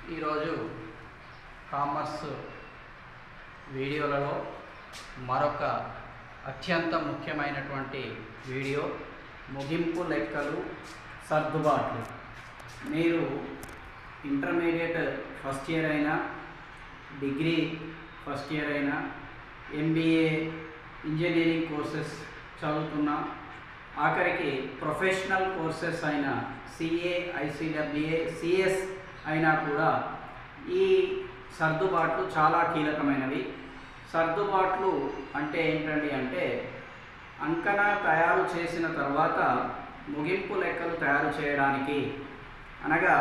ఈరోజు కామర్స్ వీడియోలలో మరొక అత్యంత ముఖ్యమైనటువంటి వీడియో ముగింపు లెక్కలు సర్దుబాట్లు. మీరు ఇంటర్మీడియట్ ఫస్ట్ ఇయర్ అయినా, డిగ్రీ ఫస్ట్ ఇయర్ అయినా, ఎంబీఏ ఇంజనీరింగ్ కోర్సెస్ చదువుతున్నా, ఆఖరికి ప్రొఫెషనల్ కోర్సెస్ అయిన సిఏ, ఐసిడబ్ల్యూఏ, సిఎస్ అయినా కూడా ఈ సర్దుబాట్లు చాలా కీలకమైనవి. సర్దుబాట్లు అంటే ఏంటండి అంటే, అంకణ తయారు చేసిన తర్వాత ముగింపు లెక్కలు తయారు చేయడానికి, అనగా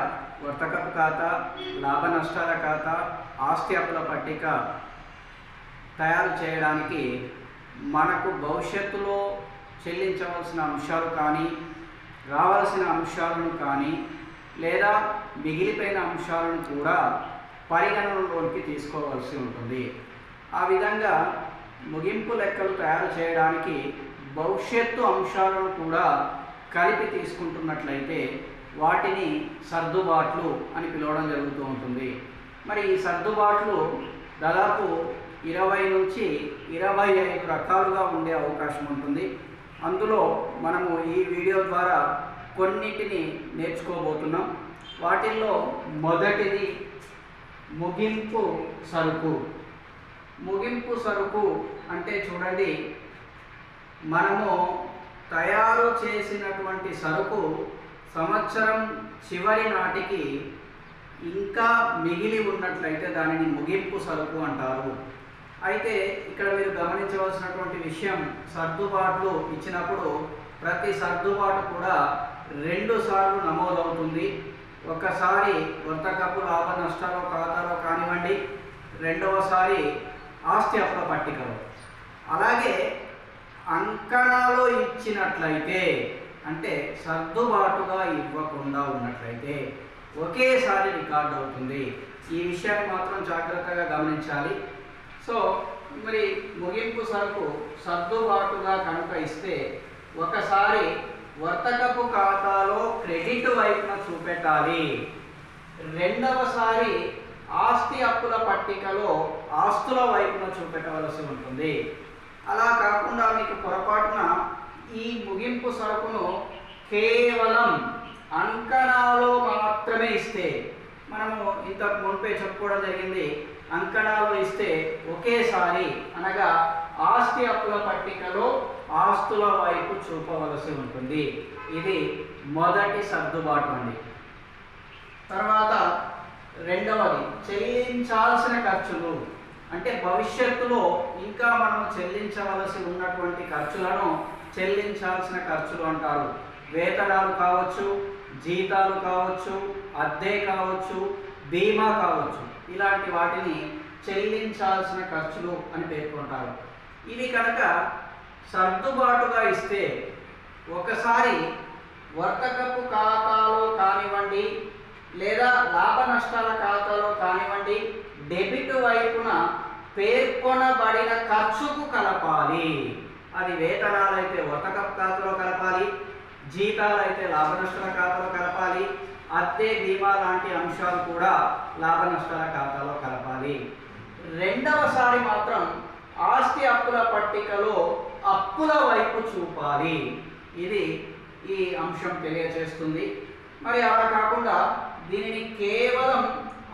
వర్తకపు ఖాతా, లాభ నష్టాల ఖాతా, ఆస్తి అప్పుల పట్టిక తయారు చేయడానికి మనకు భవిష్యత్తులో చెల్లించవలసిన అంశాలు కానీ, రావాల్సిన అంశాలను కానీ, లేదా మిగిలిపోయిన అంశాలను కూడా పరిగణనలోకి తీసుకోవాల్సి ఉంటుంది. ఆ విధంగా ముగింపు లెక్కలు తయారు చేయడానికి భవిష్యత్తు అంశాలను కూడా కలిపి తీసుకుంటున్నట్లయితే వాటిని సర్దుబాట్లు అని పిలవడం జరుగుతూ ఉంటుంది. మరి ఈ సర్దుబాట్లు దాదాపు 20 నుంచి 25 రకాలుగా ఉండే అవకాశం ఉంటుంది. అందులో మనము ఈ వీడియో ద్వారా కొన్నిటిని నేర్చుకోబోతున్నాం. వాటిల్లో మొదటిది ముగింపు సరుకు. ముగింపు సరుకు అంటే చూడండి, మనము తయారు చేసినటువంటి సరుకు సంవత్సరం చివరి నాటికి ఇంకా మిగిలి ఉన్నట్లయితే దానిని ముగింపు సరుకు అంటారు. అయితే ఇక్కడ మీరు గమనించవలసినటువంటి విషయం, సర్దుబాట్లు ఇచ్చినప్పుడు ప్రతి సర్దుబాటు కూడా 2 సార్లు నమోదవుతుంది. ఒకసారి వర్తకపు లాభ నష్టాల ఖాతాలో కానివ్వండి, రెండవసారి ఆస్తి అప్పుల పట్టికలో. అలాగే అంకణాలో ఇచ్చినట్లయితే, అంటే సర్దుబాటుగా ఇవ్వకుండా ఉన్నట్లయితే ఒకేసారి రికార్డ్ అవుతుంది. ఈ విషయాన్ని మాత్రం జాగ్రత్తగా గమనించాలి. సో మరి ముగింపు సరుకు సర్దుబాటుగా కనుక ఇస్తే ఒకసారి వర్తకపు ఖాతాలో క్రెడిట్ వైపున చూపెట్టాలి, రెండవసారి ఆస్తి అప్పుల పట్టికలో ఆస్తుల వైపున చూపెట్టవలసి ఉంటుంది. అలా కాకుండా మీకు పొరపాటున ఈ ముగింపు సరుకును కేవలం అంకణాలో మాత్రమే ఇస్తే, మనము ఇంతకు మునిపే చెప్పుకోవడం జరిగింది, అంకణాలు ఇస్తే ఒకేసారి, అనగా ఆస్తి అప్పుల పట్టికలో ఆస్తుల వైపు చూపవలసి ఉంటుంది. ఇది మొదటి సర్దుబాటు అండి. తర్వాత రెండవది చెల్లించాల్సిన ఖర్చులు. అంటే భవిష్యత్తులో ఇంకా మనం చెల్లించవలసి ఉన్నటువంటి ఖర్చులను చెల్లించాల్సిన ఖర్చులు అంటారు. వేతనాలు కావచ్చు, జీతాలు కావచ్చు, అద్దె కావచ్చు, బీమా కావచ్చు, ఇలాంటి వాటిని చెల్లించాల్సిన ఖర్చులు అని పేర్కొంటారు. ఇవి కనుక సర్దుబాటుగా ఇస్తే ఒకసారి వర్తకపు ఖాతాలో కానివ్వండి, లేదా లాభ నష్టాల ఖాతాలో కానివ్వండి, డెబిట్ వైపున పేర్కొనబడిన ఖర్చుకు కలపాలి. అది వేతనాలైతే వర్తకపు ఖాతాలో కలపాలి, జీతాలైతే లాభ నష్టాల ఖాతాలో కలపాలి, అద్దె, బీమా లాంటి అంశాలు కూడా లాభ నష్టాల ఖాతాలో కలపాలి. రెండవసారి మాత్రం ఆస్తి అప్పుల పట్టికలో అప్పుల వైపు చూపాలి. ఇది ఈ అంశం తెలియజేస్తుంది. మరి అలా కాకుండా దీనిని కేవలం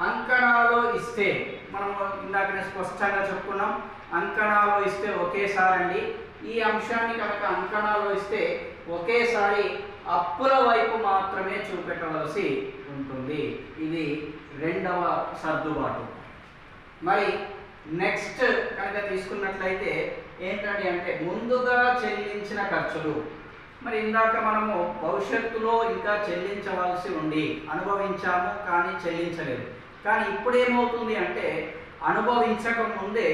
అంకణాలో ఇస్తే, మనం ఇందాకనే స్పష్టంగా చెప్పుకున్నాం, అంకణాలో ఇస్తే ఒకేసారి అండి. ఈ అంశాన్ని కనుక అంకణాలో ఇస్తే ఒకేసారి అప్పుల వైపు మాత్రమే చూపెట్టవలసి ఉంటుంది. ఇది రెండవ సర్దుబాటు. మరి నెక్స్ట్ కనుక తీసుకున్నట్లయితే ఏంటంటే అంటే ముందుగా చెల్లించిన ఖర్చులు. మరి ఇందాక మనము భవిష్యత్తులో ఇంకా చెల్లించవలసి ఉండి అనుభవించాము కానీ చెల్లించలేదు. కానీ ఇప్పుడు ఏమవుతుంది అంటే అనుభవించక ముందే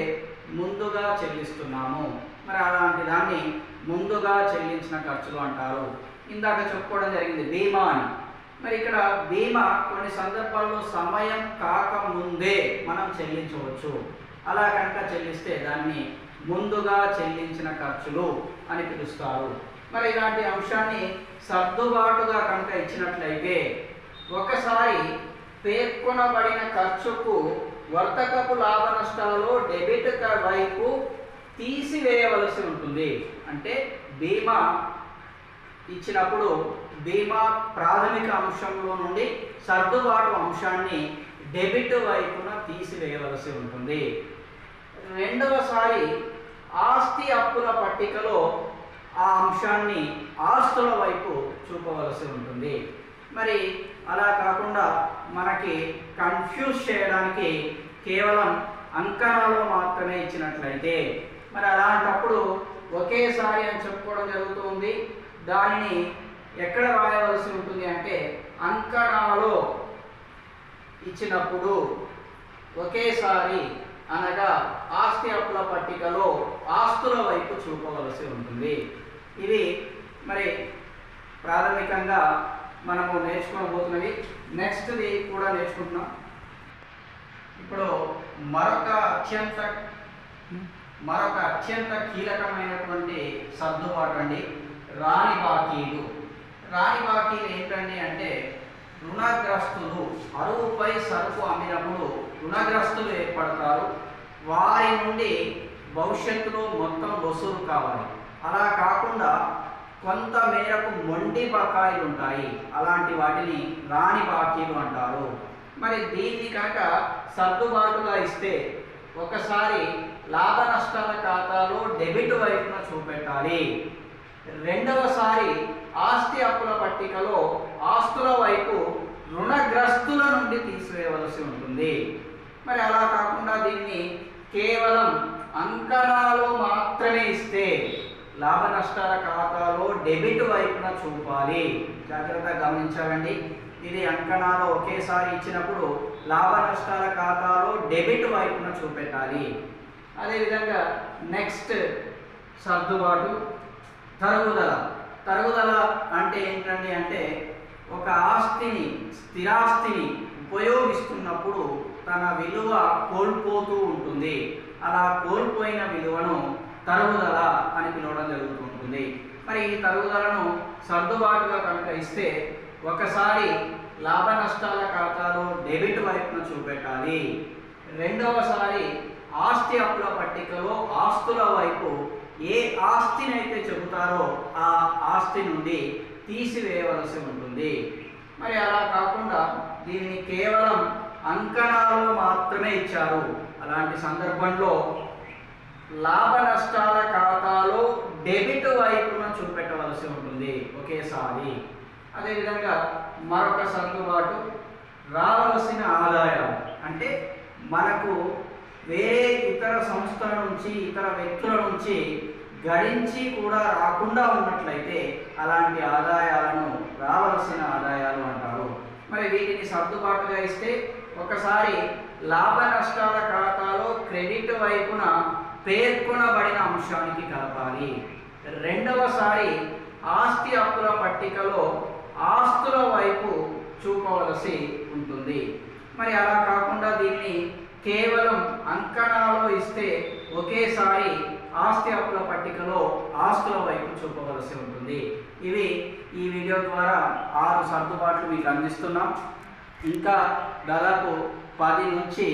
ముందుగా చెల్లిస్తున్నాము. మరి అలాంటి దాన్ని ముందుగా చెల్లించిన ఖర్చులు అంటారు. ఇందాక చెప్పుకోవడం జరిగింది బీమా అని. మరి ఇక్కడ బీమా కొన్ని సందర్భాల్లో సమయం కాకముందే మనం చెల్లించవచ్చు. అలా కనుక చెల్లిస్తే దాన్ని ముందుగా చెల్లించిన ఖర్చులు అని పిలుస్తారు. మరి ఇలాంటి అంశాన్ని సర్దుబాటుగా కనుక ఇచ్చినట్లయితే ఒకసారి పేర్కొనబడిన ఖర్చుకు వర్తకపు లాభ నష్టాలలో డెబిట్ వైపు తీసివేయవలసి ఉంటుంది. అంటే బీమా ఇచ్చినప్పుడు బీమా ప్రాథమిక అంశంలో నుండి సర్దుబాటు అంశాన్ని డెబిట్ వైపున తీసివేయవలసి ఉంటుంది. రెండవసారి ఆస్తి అప్పుల పట్టికలో ఆ అంశాన్ని ఆస్తుల వైపు చూపవలసి ఉంటుంది. మరి అలా కాకుండా మనకి కన్ఫ్యూజ్ చేయడానికి కేవలం అంకణాలు మాత్రమే ఇచ్చినట్లయితే మరి అలాంటప్పుడు ఒకేసారి అని చెప్పుకోవడం జరుగుతుంది. దానిని ఎక్కడ రాయవలసి ఉంటుంది అంటే అంకణాలు ఇచ్చినప్పుడు ఒకేసారి అనగా ఆస్తి అప్పుల పట్టికలో ఆస్తుల వైపు చూపవలసి ఉంటుంది. ఇవి మరి ప్రాథమికంగా మనము నేర్చుకోబోతున్నవి. నెక్స్ట్ది కూడా నేర్చుకుంటున్నాం. ఇప్పుడు మరొక అత్యంత కీలకమైనటువంటి సర్దుబాటు అండి రాని బాకీలు. రాని బాకీలు ఏంటండి అంటే రుణగ్రస్తులు అరువుపై సరుకు అమ్మినప్పుడు రుణగ్రస్తులు ఏర్పడతారు. వారి నుండి భవిష్యత్తులో మొత్తం వసూలు కావాలి. అలా కాకుండా కొంత మేరకు మొండి బకాయిలు ఉంటాయి. అలాంటి వాటిని రాని బాకీలు అంటారు. మరి దీన్ని కనుక సర్దుబాటుగా ఇస్తే ఒకసారి లాభ నష్టాల ఖాతాలో డెబిట్ వైపున చూపెట్టాలి. రెండవసారి ఆస్తి అప్పుల పట్టికలో ఆస్తుల వైపు రుణగ్రస్తుల నుండి తీసివేయవలసి ఉంటుంది. మరి అలా కాకుండా దీన్ని కేవలం అంకణాలు మాత్రమే ఇస్తే లాభ నష్టాల ఖాతాలో డెబిట్ వైపున చూపాలి. జాగ్రత్తగా గమనించాలండి. ఇది అంకణాలు ఒకేసారి ఇచ్చినప్పుడు లాభ నష్టాల ఖాతాలో డెబిట్ వైపున చూపెట్టాలి. అదేవిధంగా నెక్స్ట్ సర్దుబాటు తరుగుదల అంటే ఏంటండి అంటే ఒక ఆస్తిని స్థిరాస్తిని ఉపయోగిస్తున్నప్పుడు తన విలువ కోల్పోతూ ఉంటుంది. అలా కోల్పోయిన విలువను తరుగుదల అని పిలవడం జరుగుతుంటుంది. మరి ఈ తరుగుదలను సర్దుబాటుగా కనుక ఇస్తే ఒకసారి లాభ నష్టాల ఖాతాలో డెబిట్ వైపున చూపెట్టాలి. రెండవసారి ఆస్తి అప్పుల పట్టికలో ఆస్తుల వైపు ఏ ఆస్తిని అయితే చెబుతారో ఆ ఆస్తి నుండి తీసివేయవలసి ఉంటుంది. మరి అలా కాకుండా దీనిని కేవలం అంకణాలు మాత్రమే ఇచ్చారు. అలాంటి సందర్భంలో లాభ నష్టాల ఖాతాలో డెబిట్ వైపున చూపెట్టవలసి ఉంటుంది ఒకేసారి. అదేవిధంగా మరొక సర్దుబాటు రావలసిన ఆదాయాలు. అంటే మనకు వేరే ఇతర సంస్థల నుంచి ఇతర వ్యక్తుల నుంచి గడించి కూడా రాకుండా ఉన్నట్లయితే అలాంటి ఆదాయాలను రావలసిన ఆదాయాలు అంటారు. మరి వీటిని సర్దుబాటుగా ఇస్తే ఒకసారి లాభ నష్టాల ఖాతాలో క్రెడిట్ వైపున పేర్కొనబడిన అంశానికి కలపాలి. రెండవసారి ఆస్తి అప్పుల పట్టికలో ఆస్తుల వైపు చూపవలసి ఉంటుంది. మరి అలా కాకుండా దీన్ని కేవలం అంకణాలు ఇస్తే ఒకేసారి ఆస్తి అప్పుల పట్టికలో ఆస్తుల వైపు చూపవలసి ఉంటుంది. ఇవి ఈ వీడియో ద్వారా 6 సర్దుబాట్లు మీకు అందిస్తున్నాం. ఇంకా దాదాపు 10 నుంచి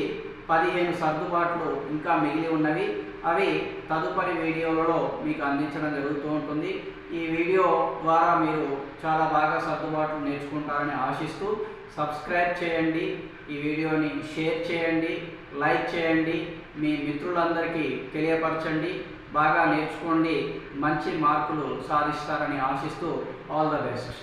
15 సర్దుబాట్లు ఇంకా మిగిలి ఉన్నవి. అవి తదుపరి వీడియోలలో మీకు అందించడం జరుగుతూ ఉంటుంది. ఈ వీడియో ద్వారా మీరు చాలా బాగా సర్దుబాట్లు నేర్చుకుంటారని ఆశిస్తూ సబ్స్క్రైబ్ చేయండి, ఈ వీడియోని షేర్ చేయండి, లైక్ చేయండి, మీ మిత్రులందరికీ తెలియపరచండి. బాగా నేర్చుకోండి, మంచి మార్కులు సాధిస్తారని ఆశిస్తూ ఆల్ ద బెస్ట్.